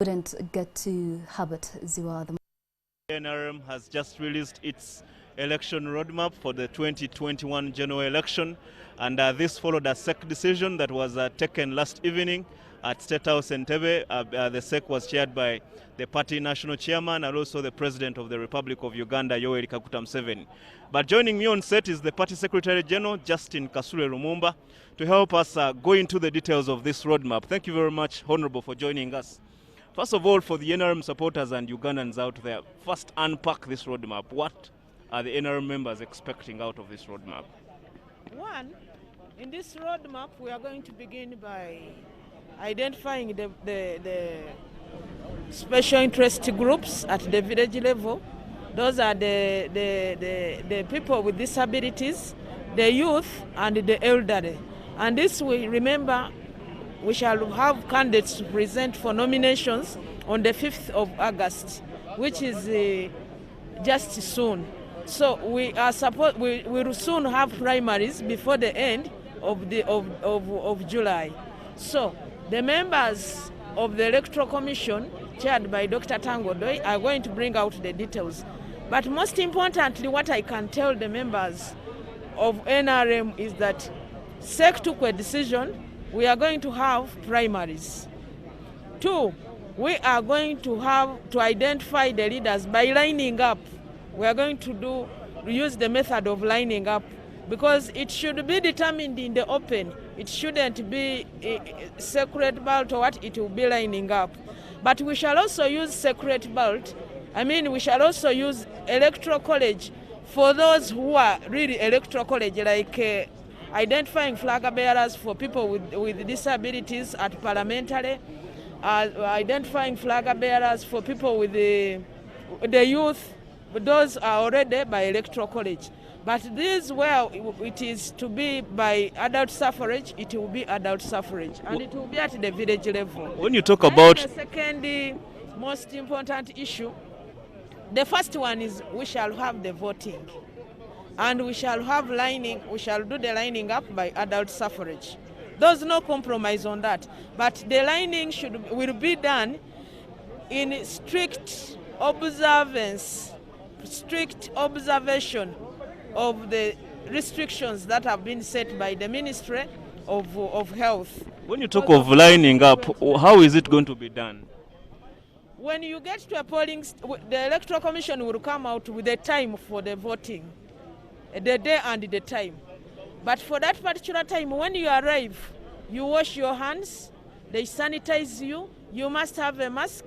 Wouldn't get to Herbert Ziwa. The NRM has just released its election roadmap for the 2021 general election, and this followed a SEC decision that was taken last evening at State House Entebbe. The SEC was chaired by the party national chairman and also the President of the Republic of Uganda, Yoweri Kaguta Museveni. But joining me on set is the party Secretary General, Justin Kasule Lumumba, to help us go into the details of this roadmap. Thank you very much, Honorable, for joining us. First of all, for the NRM supporters and Ugandans out there, first unpack this roadmap. What are the NRM members expecting out of this roadmap? One, in this roadmap, we are going to begin by identifying the special interest groups at the village level. Those are the people with disabilities, the youth, and the elderly. And this, we remember, we shall have candidates to present for nominations on the 5th of August, which is just soon. So we will soon have primaries before the end of July. So the members of the Electoral Commission, chaired by Dr. Tango Doi, are going to bring out the details. But most importantly, what I can tell the members of NRM is that SEC took a decision. We are going to have primaries. 2, we are going to have to identify the leaders by lining up. We are going to use the method of lining up because it should be determined in the open. It shouldn't be a secret ballot or what, it will be lining up. But we shall also use secret ballot. We shall also use electoral college for those who are really electoral college, like identifying flag bearers for people with disabilities at parliamentary, identifying flag bearers for people with the youth. Those are already by electoral college. But this, where it is to be by adult suffrage, it will be adult suffrage. And it will be at the village level. When you talk about the second most important issue, the first one is we shall have the voting. And we shall have we shall do the lining up by adult suffrage. There's no compromise on that. But the lining will be done in strict observation of the restrictions that have been set by the Ministry of Health. When you talk of lining up, how is it going to be done? When you get to a polling, the Electoral Commission will come out with a time for the voting. The day and the time. But for that particular time, when you arrive, you wash your hands, they sanitize you, you must have a mask,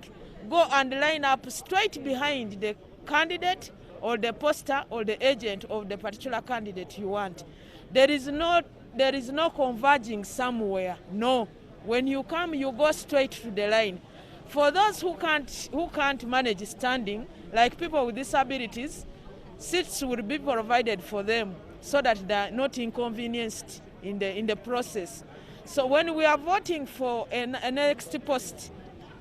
go and line up straight behind the candidate or the poster or the agent of the particular candidate you want. There is no converging somewhere. No. When you come, you go straight to the line. For those who can't manage standing, like people with disabilities, seats will be provided for them so that they are not inconvenienced in the process. So when we are voting for an next post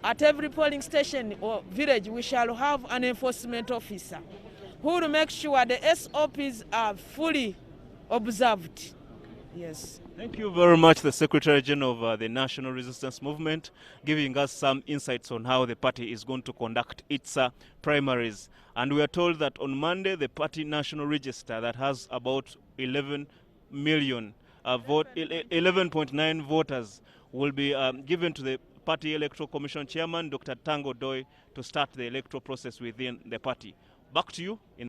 at every polling station or village, we shall have an enforcement officer who will make sure the SOPs are fully observed. Yes. Thank you very much, the Secretary General of the National Resistance Movement, giving us some insights on how the party is going to conduct its primaries. And we are told that on Monday, the party national register that has about 11 million 11.9 voters will be given to the Party Electoral Commission Chairman, Dr. Tango Doi, to start the electoral process within the party. Back to you.